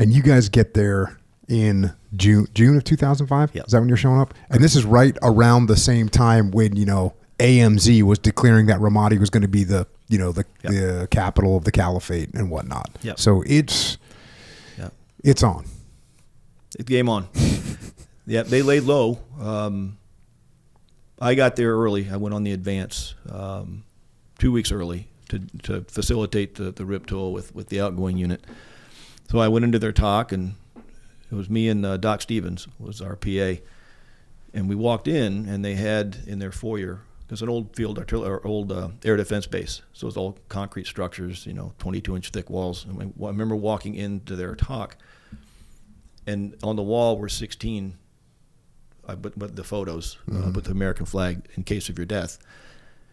And you guys get there in June of 2005? Yep. Is that when you're showing up? And this is right around the same time when, AMZ was declaring that Ramadi was going to be the capital of the caliphate and whatnot. Yep. So it's on. It's game on. Yeah, they laid low. I got there early. I went on the advance 2 weeks early to facilitate the rip tool with the outgoing unit. So I went into their talk, and it was me and Doc Stevens was our PA. And we walked in, and they had in their foyer, there's an old field artillery or old air defense base. So it's all concrete structures, 22-inch thick walls. And I remember walking into their talk, and on the wall were 16, but the photos with the American flag in case of your death,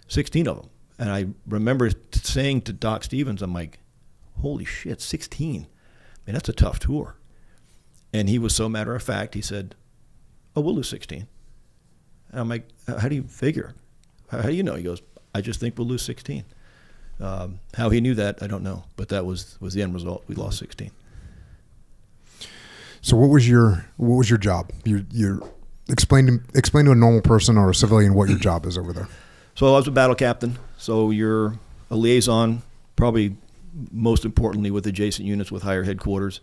16 of them. And I remember saying to Doc Stevens, I'm like, holy shit, 16. Man, that's a tough tour. And he was so matter of fact, he said, oh, we'll lose 16. And I'm like, how do you figure? How do you know? He goes, I just think we'll lose 16. How he knew that, I don't know. But that was the end result. We lost 16. So what was your job? You're explain to a normal person or a civilian what your job is over there. So I was a battle captain. So you're a liaison, probably most importantly with adjacent units with higher headquarters.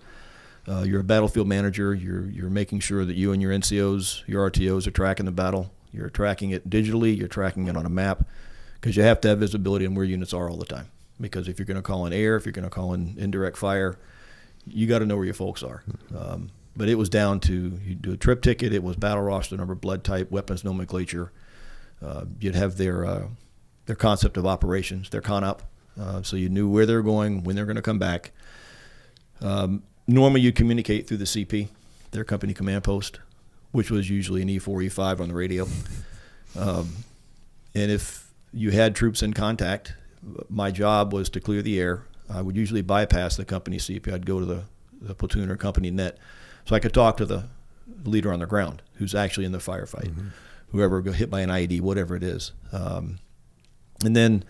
You're a battlefield manager. You're making sure that you and your NCOs, your RTOs are tracking the battle. You're tracking it digitally. You're tracking it on a map, because you have to have visibility on where units are all the time. Because if you're going to call in air, if you're going to call in indirect fire, you got to know where your folks are. But it was down to, you do a trip ticket. It was battle roster number, blood type, weapons nomenclature. You'd have their concept of operations, their CONOP, so you knew where they're going, when they're going to come back. Normally, you communicate through the CP, their company command post, which was usually an E4, E5 on the radio. And if you had troops in contact, my job was to clear the air. I would usually bypass the company CP. I'd go to the platoon or company net, so I could talk to the leader on the ground who's actually in the firefight, whoever got hit by an IED, whatever it is. And then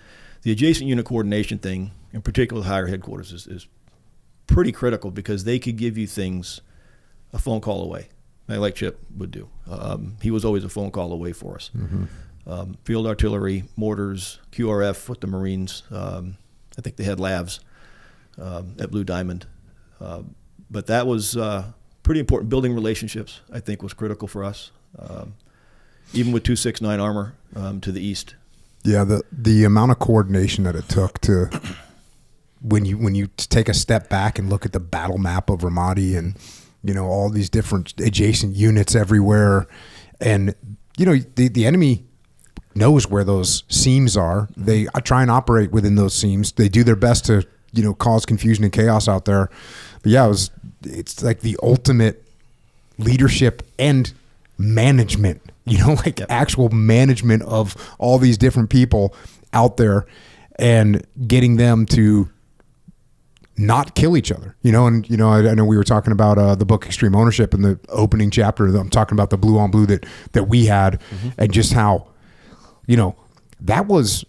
the adjacent unit coordination thing, in particular with higher headquarters, is pretty critical, because they could give you things a phone call away, like Chip would do. He was always a phone call away for us. Field artillery, mortars, QRF with the Marines. I think they had labs at Blue Diamond. But that was pretty important. Building relationships, I think, was critical for us. Even with 269 armor to the east. Yeah, the amount of coordination that it took to when you take a step back and look at the battle map of Ramadi and all these different adjacent units everywhere, and the enemy knows where those seams are. They try and operate within those seams. They do their best to cause confusion and chaos out there. But yeah, it's like the ultimate leadership and management. Actual management of all these different people out there, and getting them to not kill each other, and I know we were talking about the book Extreme Ownership in the opening chapter. I'm talking about the blue on blue that we had, and just how, that was,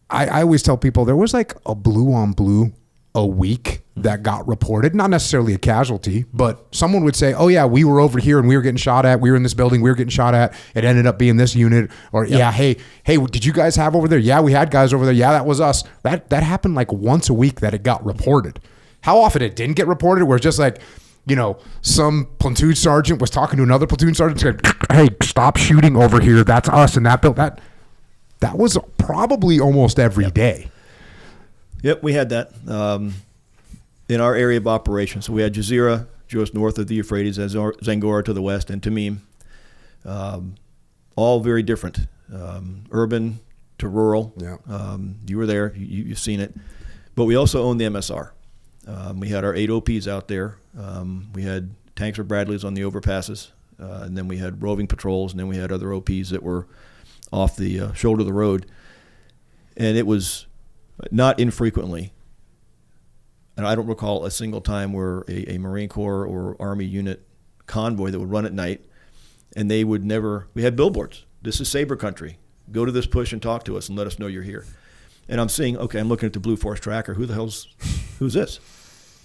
I always tell people there was like a blue on blue a week that got reported, not necessarily a casualty, but someone would say, oh yeah, we were over here and we were getting shot at. We were in this building, we were getting shot at. It ended up being this unit. Or yeah, hey, did you guys have over there? Yeah, we had guys over there. Yeah, that was us. That happened like once a week that it got reported. How often it didn't get reported, where it's just like, some platoon sergeant was talking to another platoon sergeant, said, hey, stop shooting over here. That's us in that building. That was probably almost every day. Yep, we had that in our area of operation. So we had Jazeera just north of the Euphrates, Zangora to the west, and Tamim. All very different, urban to rural. Yeah. You were there, you've seen it. But we also owned the MSR. We had our 8 OPs out there. We had tanks or Bradleys on the overpasses, and then we had roving patrols, and then we had other OPs that were off the shoulder of the road. And it was not infrequently, and I don't recall a single time where a Marine Corps or Army unit convoy that would run at night, and they would never, we had billboards. This is Sabre country. Go to this push and talk to us and let us know you're here. And I'm looking at the Blue Force tracker. Who's this?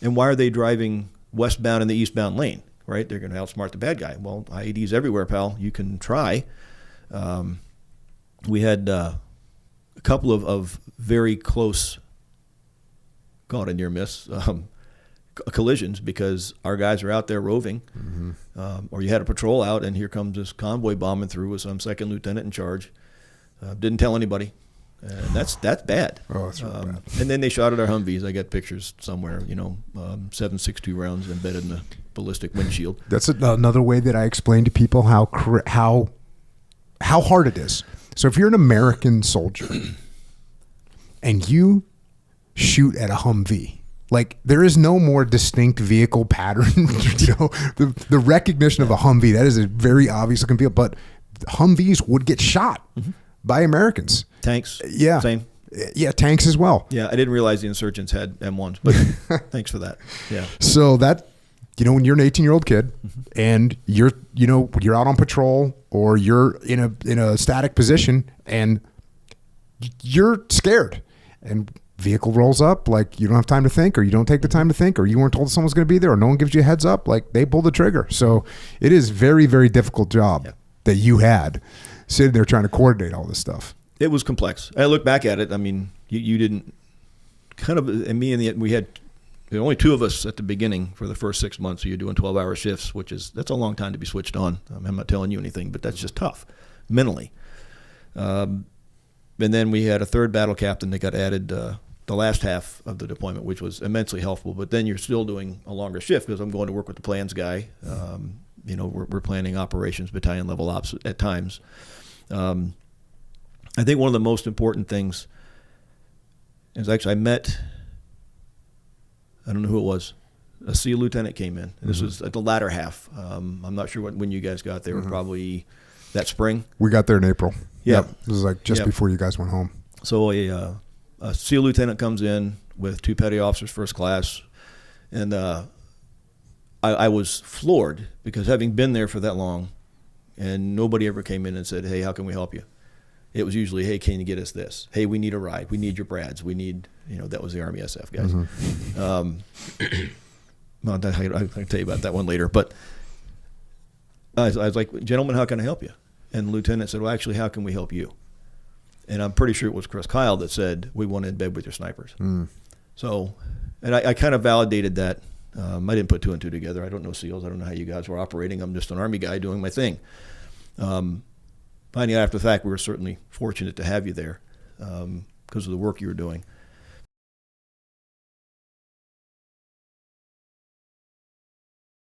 And why are they driving westbound in the eastbound lane, right? They're going to outsmart the bad guy. Well, IEDs everywhere, pal. You can try. We had a couple of very close, call it a near miss, collisions because our guys are out there roving, or you had a patrol out and here comes this convoy bombing through with some second lieutenant in charge. Didn't tell anybody. And that's bad. Oh, that's really bad. And then they shot at our Humvees. I got pictures somewhere, 7.62 rounds embedded in the ballistic windshield. That's another way that I explain to people how hard it is. So if you're an American soldier and you shoot at a Humvee, like there is no more distinct vehicle pattern. The recognition of a Humvee, that is a very obvious looking vehicle, but Humvees would get shot by Americans. Tanks, yeah, same. Yeah, tanks as well. Yeah, I didn't realize the insurgents had M1s, but thanks for that. Yeah. So that, when you're an 18-year-old kid and you're out on patrol or you're in a static position and you're scared and vehicle rolls up, like you don't have time to think, or you don't take the time to think, or you weren't told someone's going to be there, or no one gives you a heads up, like they pull the trigger. So it is very, very difficult job that you had sitting there trying to coordinate all this stuff. It was complex. I look back at it. I mean, you didn't and me and we had only two of us at the beginning for the first 6 months. So you're doing 12-hour shifts, that's a long time to be switched on. I'm not telling you anything, but that's just tough mentally. And then we had a third battle captain that got added the last half of the deployment, which was immensely helpful. But then you're still doing a longer shift because I'm going to work with the plans guy. We're planning operations, battalion level ops at times. I think one of the most important things is actually I met, I don't know who it was, a SEAL lieutenant came in. And this was at the latter half. I'm not sure when you guys got there, probably that spring. We got there in April. Yeah. Yep. This was like just before you guys went home. So a SEAL lieutenant comes in with two petty officers first class. And I was floored because having been there for that long and nobody ever came in and said, hey, how can we help you? It was usually, hey, can you get us this? Hey, we need a ride. We need your Brads. We need, that was the Army SF guys. Well, I can tell you about that one later. But I was like, gentlemen, how can I help you? And the lieutenant said, well, actually, how can we help you? And I'm pretty sure it was Chris Kyle that said, we want to embed with your snipers. So, and I kind of validated that. I didn't put two and two together. I don't know SEALs. I don't know how you guys were operating. I'm just an Army guy doing my thing. Finding out after the fact, we were certainly fortunate to have you there because of the work you were doing.